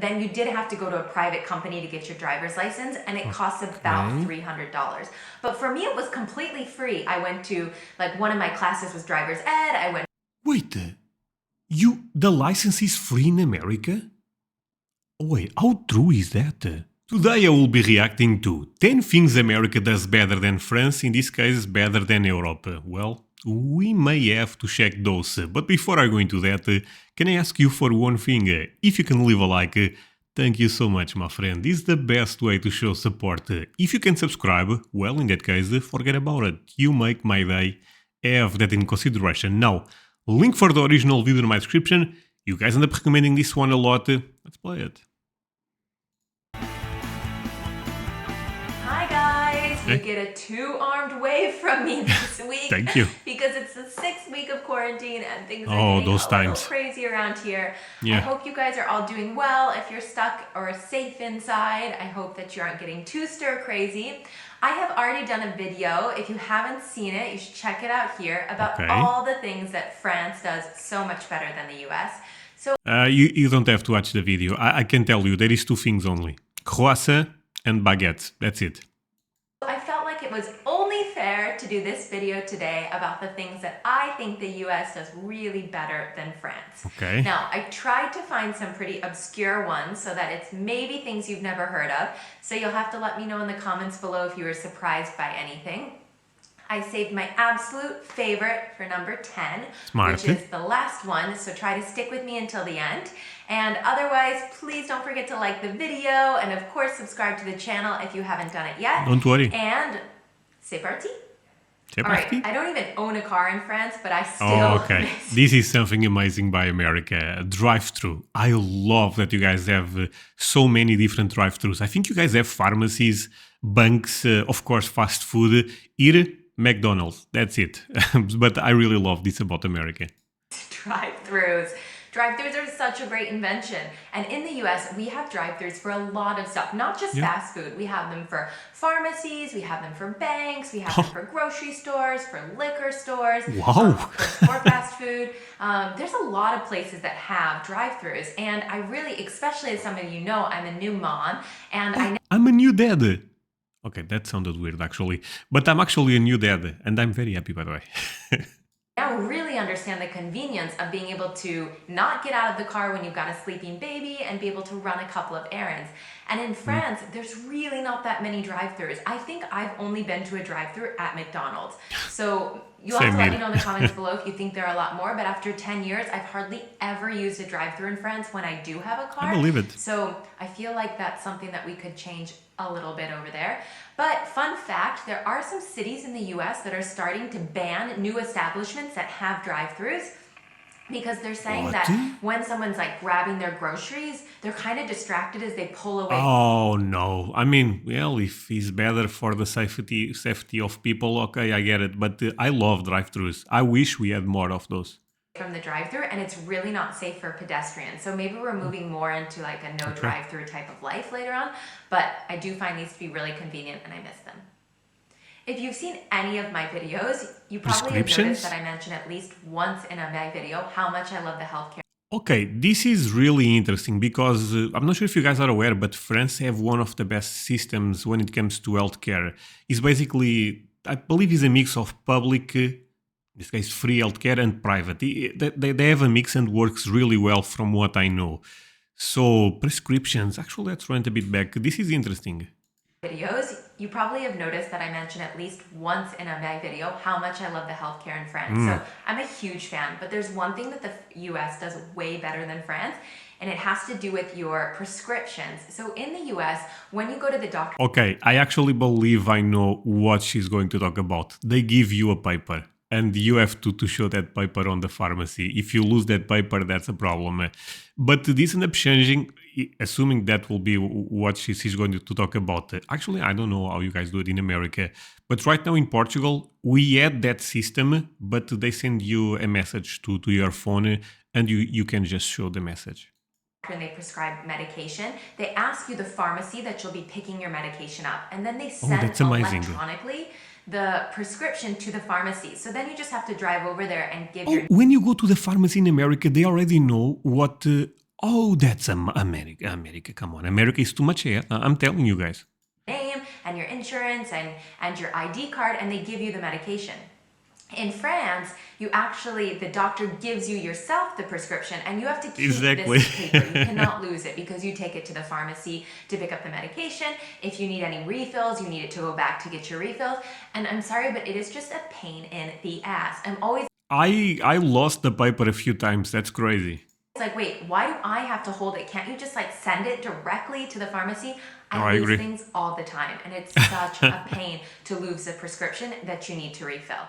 then you did have to go to a private company to get your driver's license, and it costs about $300. But for me, it was completely free. I went to, like, one of my classes was driver's ed. I went. Wait, the license is free in America? Wait, how true is that? Today I will be reacting to 10 things America does better than France, in this case better than Europe. Well, we may have to check those, but before I go into that, can I ask you for one thing? If you can leave a like, thank you so much, my friend. This is the best way to show support. If you can subscribe, well, in that case, forget about it. You make my day. Have that in consideration. Now, link for the original video in my description. You guys end up recommending this one a lot. Let's play it. Hi guys, you get a two-armed wave from me this week. Thank you. Because it's the 6th week of quarantine and things are getting those a times. little crazy around here. Yeah. I hope you guys are all doing well. If you're stuck or safe inside, I hope that you aren't getting too stir crazy. I have already done a video. If you haven't seen it, you should check it out here about all the things that France does so much better than the US. So you don't have to watch the video. I can tell you, there is 2 things only. Croissant and baguette. That's it. I felt like it was only fair to do this video today about the things that I think the US does really better than France. Okay. Now, I tried to find some pretty obscure ones so that it's maybe things you've never heard of. So you'll have to let me know in the comments below if you were surprised by anything. I saved my absolute favorite for number 10, which is the last one, so try to stick with me until the end. And otherwise, please don't forget to like the video, and of course, subscribe to the channel if you haven't done it yet. Don't worry. And c'est parti. C'est parti. Alright, I don't even own a car in France, but I still miss. This is something amazing by America. Drive-thru. I love that you guys have so many different drive-thrus. I think you guys have pharmacies, banks, of course, fast food. Here, McDonald's. That's it. But I really love this about America. Drive-thrus. Drive-thrus are such a great invention. And in the US, we have drive-thrus for a lot of stuff, not just fast food. We have them for pharmacies, we have them for banks, we have them for grocery stores, for liquor stores, for fast food. There's a lot of places that have drive-thrus. And I really, especially as some of you know, I'm a new mom. And I'm a new dad. Okay, that sounded weird actually. But I'm actually a new dad. And I'm very happy, by the way. now really understand the convenience of being able to not get out of the car when you've got a sleeping baby and be able to run a couple of errands. And in France, there's really not that many drive-thrus. I think I've only been to a drive-thru at McDonald's. So you'll have to let me know in the comments below if you think there are a lot more, but after 10 years, I've hardly ever used a drive-thru in France when I do have a car. I believe it. So I feel like that's something that we could change a little bit over there. But fun fact, there are some cities in the US that are starting to ban new establishments that have drive-thrus because they're saying that when someone's like grabbing their groceries, they're kind of distracted as they pull away. Oh no, I mean, well, if it's better for the safety of people, okay, I get it. But I love drive-thrus. I wish we had more of those. From the drive-thru, and it's really not safe for pedestrians. So maybe we're moving more into like a no drive-thru type of life later on, but I do find these to be really convenient and I miss them. If you've seen any of my videos, you probably have noticed that I mention at least once in my video how much I love the healthcare. Okay, this is really interesting because I'm not sure if you guys are aware, but France have one of the best systems when it comes to healthcare. It's basically, I believe, is a mix of public, in this case, free healthcare and private. They have a mix and works really well from what I know. So prescriptions, actually, let's run a bit back. This is interesting. Videos, you probably have noticed that I mention at least once in my video how much I love the healthcare in France. So I'm a huge fan, but there's one thing that the US does way better than France, and it has to do with your prescriptions. So in the US, when you go to the doctor... Okay, I actually believe I know what she's going to talk about. They give you a paper, and you have to show that paper on the pharmacy. If you lose that paper, that's a problem. But this ends up changing, assuming that will be what she's going to talk about. Actually, I don't know how you guys do it in America, but right now in Portugal, we had that system, but they send you a message to your phone, and you can just show the message. When they prescribe medication, they ask you the pharmacy that you'll be picking your medication up, and then they send electronically the prescription to the pharmacy. So then you just have to drive over there and give your... When you go to the pharmacy in America, they already know what Oh, that's America. America, come on. America is too much here. I'm telling you guys. name and your insurance and your ID card, and they give you the medication. In France, the doctor gives you yourself the prescription, and you have to keep Exactly. this paper. You cannot lose it because you take it to the pharmacy to pick up the medication. If you need any refills, you need it to go back to get your refills. And I'm sorry, but it is just a pain in the ass. I'm always I lost the paper a few times. That's crazy. like, wait, why do I have to hold it? Can't you just like send it directly to the pharmacy? Oh, I I lose agree. things all the time, and it's such a pain to lose a prescription that you need to refill.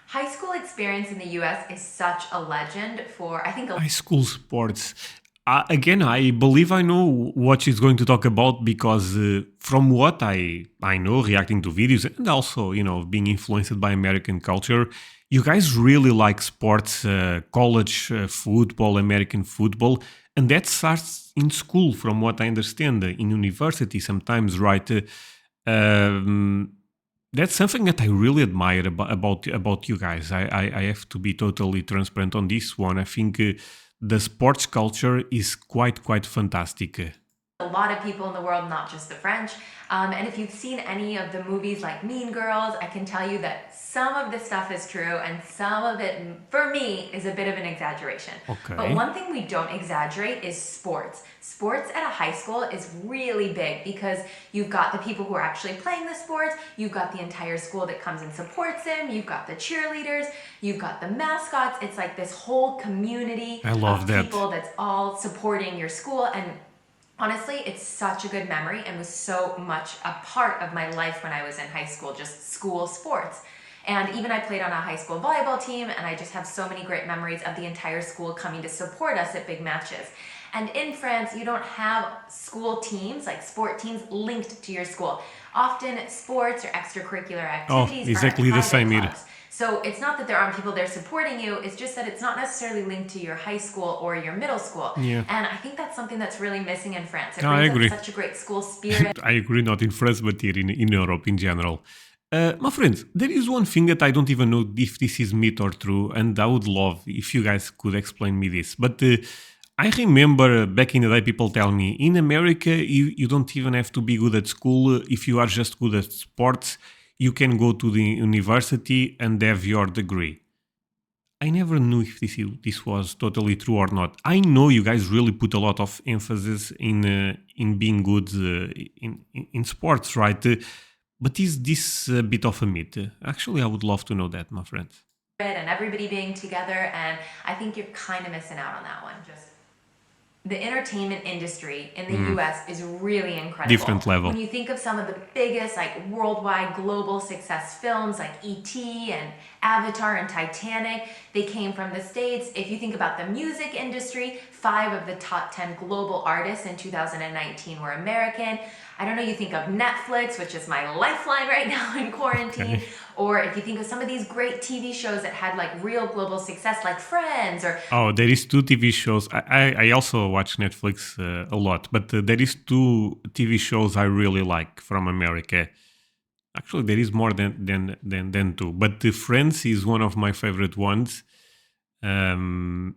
High school experience in the US is such a legend for, I think, High school sports. Again, I believe I know what she's going to talk about because from what I know, reacting to videos and also, being influenced by American culture, you guys really like sports, college football, American football, and that starts in school, from what I understand, in university sometimes, right? That's something that I really admire about you guys. I have to be totally transparent on this one. I think the sports culture is quite fantastic. a lot of people in the world, not just the French. And if you've seen any of the movies like Mean Girls, I can tell you that some of the stuff is true and some of it, for me, is a bit of an exaggeration. Okay. But one thing we don't exaggerate is sports. Sports at a high school is really big because you've got the people who are actually playing the sports, you've got the entire school that comes and supports them, you've got the cheerleaders, you've got the mascots. It's like this whole community I love of that. people that's all supporting your school. And honestly, it's such a good memory and was so much a part of my life when I was in high school, just school sports. And even I played on a high school volleyball team, and I just have so many great memories of the entire school coming to support us at big matches. And in France, you don't have school teams, like sport teams, linked to your school. Often sports or extracurricular activities exactly are the at private same here. clubs. So it's not that there aren't people there supporting you, it's just that it's not necessarily linked to your high school or your middle school. Yeah. And I think that's something that's really missing in France. It No, I brings agree. up such a great school spirit. I agree, not in France, but here in Europe in general. My friends, there is one thing that I don't even know if this is myth or true, and I would love if you guys could explain me this. But I remember back in the day people tell me, in America, you don't even have to be good at school. If you are just good at sports, you can go to the university and have your degree. I never knew if this was totally true or not. I know you guys really put a lot of emphasis in being good in sports, right? But is this a bit of a myth? Actually, I would love to know that, my friends. And everybody being together, and I think you're kind of missing out on that one. Just the entertainment industry in the US is really incredible. Different level. When you think of some of the biggest, like worldwide global success films like E.T. and Avatar and Titanic, they came from the States. If you think about the music industry, 5 of the top 10 global artists in 2019 were American. I don't know, you think of Netflix, which is my lifeline right now in quarantine. Okay. Or if you think of some of these great TV shows that had like real global success, like Friends or Oh, there is 2 TV shows. I also watch Netflix a lot, but there is 2 TV shows I really like from America. Actually, there is more than 2, but Friends is one of my favorite ones. And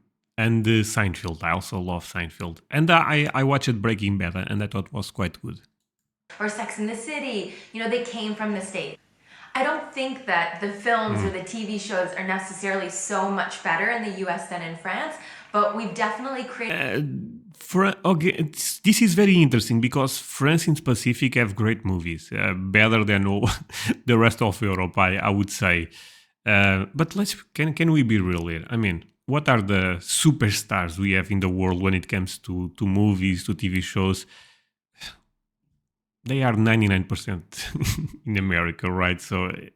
Seinfeld, I also love Seinfeld, and I watched Breaking Bad, and I thought it was quite good. or Sex in the City, they came from the States. I don't think that the films or the TV shows are necessarily so much better in the US than in France, but we've definitely created. This is very interesting because France in specific have great movies, better than all the rest of Europe, I would say. But can we be real here? I mean, what are the superstars we have in the world when it comes to movies, to TV shows? They are 99% in America, right? So, I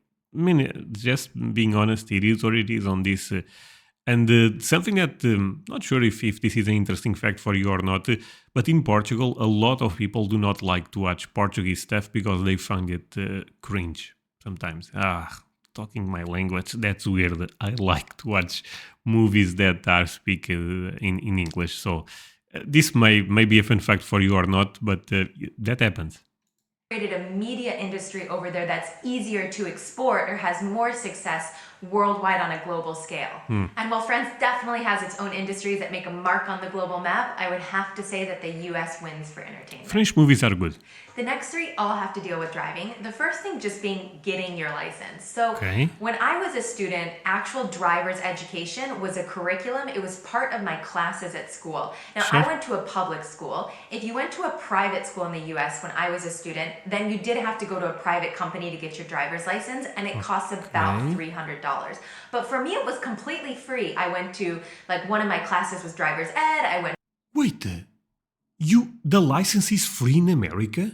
mean, just being honest, it is what it is on this. And something that, not sure if this is an interesting fact for you or not, but in Portugal, a lot of people do not like to watch Portuguese stuff because they find it cringe sometimes. Talking my language, that's weird. I like to watch movies that are spoken in English. So this may be a fun fact for you or not, but that happens. created a media industry over there that's easier to export or has more success worldwide on a global scale. And while France definitely has its own industries that make a mark on the global map, I would have to say that the US wins for entertainment. French movies are good. The next three all have to deal with driving. The first thing just being getting your license. So Okay. when I was a student, actual driver's education was a curriculum. It was part of my classes at school. Now, Sure. I went to a public school. If you went to a private school in the US when I was a student, then you did have to go to a private company to get your driver's license, and it cost about Okay. $300. But for me, it was completely free. I went to, like, one of my classes was driver's ed. I went Wait, the license is free in America?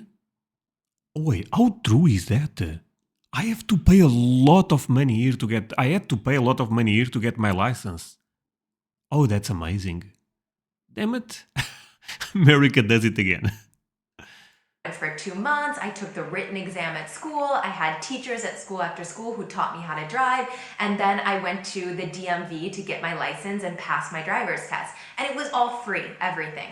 Wait, how true is that? I have to pay a lot of money here to get. I had to pay a lot of money here to get my license. Oh, that's amazing. Damn it. America does it again. for 2 months. I took the written exam at school. I had teachers at school after school who taught me how to drive. And then I went to the DMV to get my license and pass my driver's test. And it was all free, everything.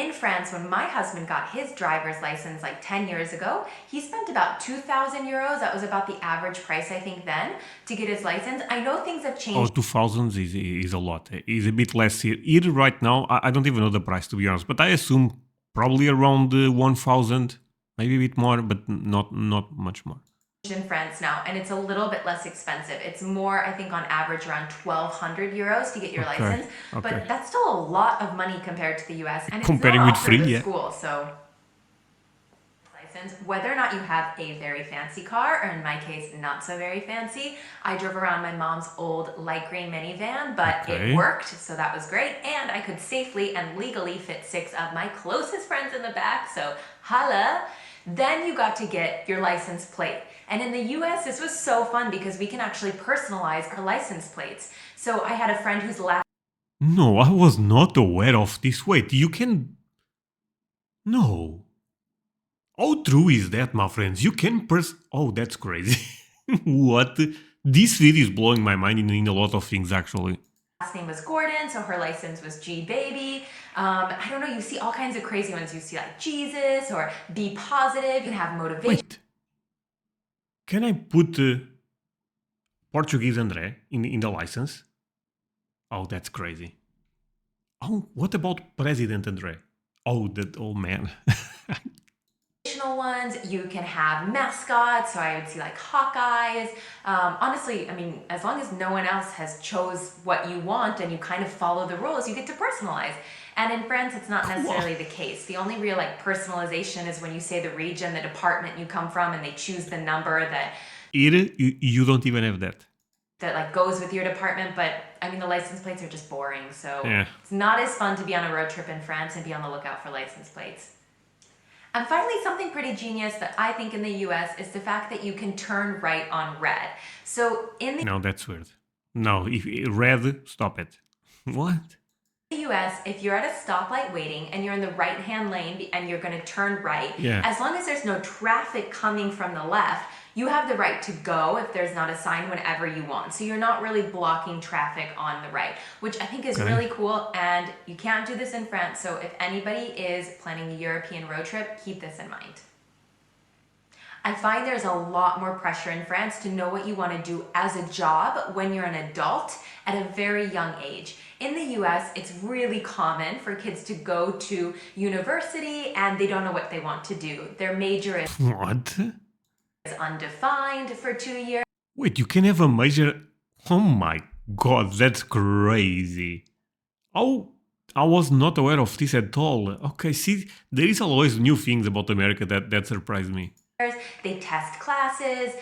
In France, when my husband got his driver's license like 10 years ago, he spent about 2,000 euros. That was about the average price, I think, then, to get his license. I know things have Oh, changed 2000 is a lot. Is a bit less here. Here right now, I don't even know the price to be honest, but I assume probably around 1000, maybe a bit more, but not much more. in France now, and it's a little bit less expensive. It's more, I think, on average around 1,200 euros to get your Okay, license, okay. but that's still a lot of money compared to the US, and it's Comparing not with offered free, at yeah. school, so license, whether or not you have a very fancy car, or in my case, not so very fancy. I drove around my mom's old light green minivan, but Okay. it worked, so that was great, and I could safely and legally fit 6 of my closest friends in the back, so holla. Then you got to get your license plate. And in the US, this was so fun because we can actually personalize our license plates. So I had a friend whose last No, I was not aware of this. Wait, you can. No. How true is that, my friends? You can Oh, that's crazy. What? This video is blowing my mind in a lot of things, actually. name was Gordon, so her license was G Baby. I don't know, you see all kinds of crazy ones. You see like Jesus or Be Positive. You can have motivation. Wait. Can I put Portuguese André in the license? Oh, that's crazy. Oh, what about President André? Oh, that old man. Ones. You can have mascots, so I would see like Hawkeyes. Honestly, I mean, as long as no one else has chose what you want and you kind of follow the rules, you get to personalize. And in France, it's not necessarily the case. The only real like personalization is when you say the region, the department you come from, and they choose the number that Here, you don't even have that. like goes with your department. But I mean, the license plates are just boring, so Yeah. it's not as fun to be on a road trip in France and be on the lookout for license plates. And finally, something pretty genius that I think in the US is the fact that you can turn right on red. So in the No, that's weird. No, if red, stop it. What? US, if you're at a stoplight waiting and you're in the right-hand lane and you're going to turn right, Yeah. as long as there's no traffic coming from the left, you have the right to go if there's not a sign whenever you want. So you're not really blocking traffic on the right, which I think is Okay. really cool. And you can't do this in France. So if anybody is planning a European road trip, keep this in mind. I find there's a lot more pressure in France to know what you want to do as a job when you're an adult at a very young age. In the US, it's really common for kids to go to university and they don't know what they want to do. Their major is What? undefined for 2 years. Wait, you can have a major. Oh my god, that's crazy. Oh, I was not aware of this at all. Okay, see, there is always new things about America that surprise me. They test classes,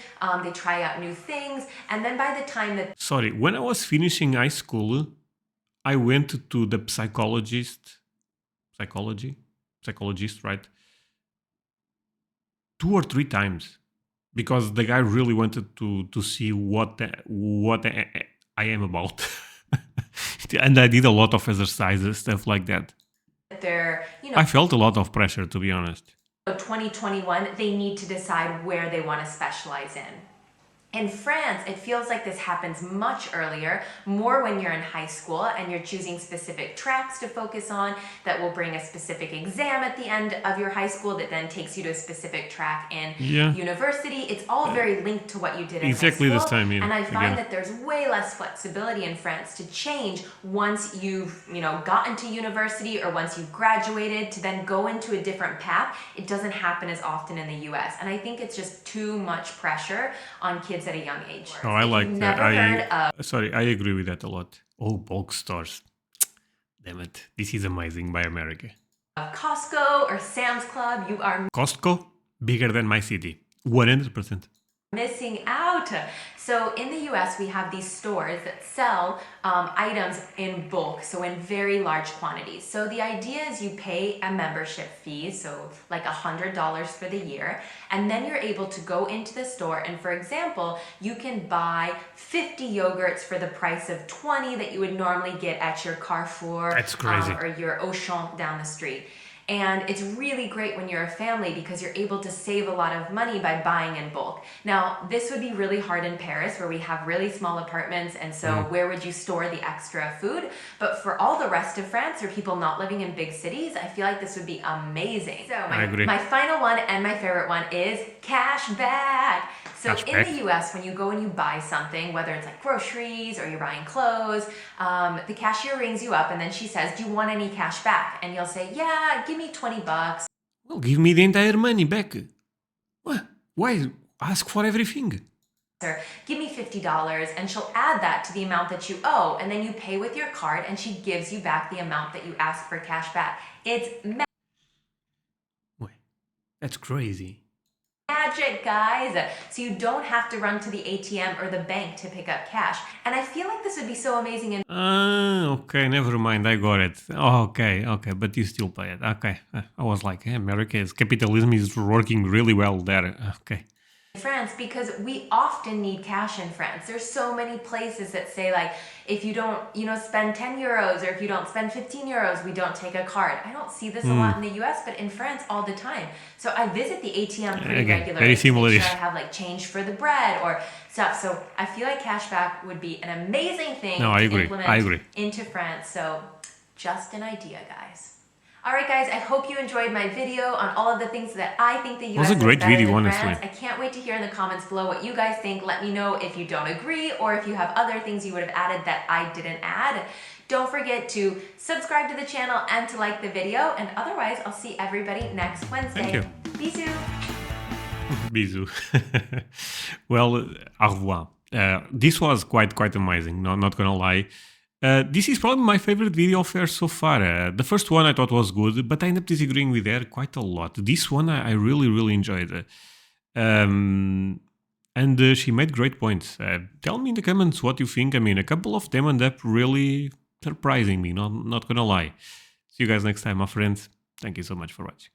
they try out new things, and then by the time that Sorry, when I was finishing high school, I went to the psychologist, right? 2 or 3 times, because the guy really wanted to see what I am about, and I did a lot of exercises, stuff like that. they're, I felt a lot of pressure, to be honest. 2021, they need to decide where they want to specialize in. In France, it feels like this happens much earlier, more when you're in high school and you're choosing specific tracks to focus on that will bring a specific exam at the end of your high school that then takes you to a specific track in university. It's all very linked to what you did in exactly high this school. time, yeah. And I find Again. that there's way less flexibility in France to change once you've, gotten to university or once you've graduated to then go into a different path. It doesn't happen as often in the US. And I think it's just too much pressure on kids at a young age. Oh, I like that. Never heard of Sorry, I agree with that a lot. Oh, bulk stores. Damn it. This is amazing by America. Costco or Sam's Club, you are Costco, bigger than my city. 100%. missing out. So in the US, we have these stores that sell items in bulk, so in very large quantities. So the idea is you pay a membership fee, so like $100 for the year, and then you're able to go into the store and, for example, you can buy 50 yogurts for the price of 20 that you would normally get at your Carrefour That's crazy. Or your Auchan down the street. And it's really great when you're a family because you're able to save a lot of money by buying in bulk. Now, this would be really hard in Paris where we have really small apartments, and so where would you store the extra food? But for all the rest of France or people not living in big cities, I feel like this would be amazing. So I agree. my final one and my favorite one is Cashback. So Cashback. in the US, when you go and you buy something, whether it's like groceries or you're buying clothes, the cashier rings you up and then she says, "Do you want any cash back?" And you'll say, "Yeah, give me $20. Well, give me the entire money back. What? Why ask for everything? Or give me $50," and she'll add that to the amount that you owe, and then you pay with your card and she gives you back the amount that you asked for cash back. It's Wait, that's crazy. magic, guys. So you don't have to run to the ATM or the bank to pick up cash. And I feel like this would be so amazing in Okay, never mind, I got it. Oh, okay, but you still pay it. Okay, I was like, America's capitalism is working really well there. Okay. France because we often need cash in France. There's so many places that say like, if you don't, spend 10 euros or if you don't spend 15 euros, we don't take a card. I don't see this a lot in the US, but in France all the time. So I visit the ATM pretty Again, regularly very to similar. make sure I have like change for the bread or stuff. So I feel like cashback would be an amazing thing No, I to agree. implement I agree. into France. So just an idea, guys. Alright guys, I hope you enjoyed my video on all of the things that I think the US was a great is better video, than honestly. France. I can't wait to hear in the comments below what you guys think. Let me know if you don't agree or if you have other things you would have added that I didn't add. Don't forget to subscribe to the channel and to like the video, and otherwise I'll see everybody next Wednesday. Thank you. Bisous! Bisous. Well, au revoir. This was quite amazing, not gonna lie. This is probably my favorite video of hers so far. The first one I thought was good, but I ended up disagreeing with her quite a lot. This one I really enjoyed. And she made great points. Tell me in the comments what you think. I mean, a couple of them end up really surprising me, not gonna lie. See you guys next time, my friends. Thank you so much for watching.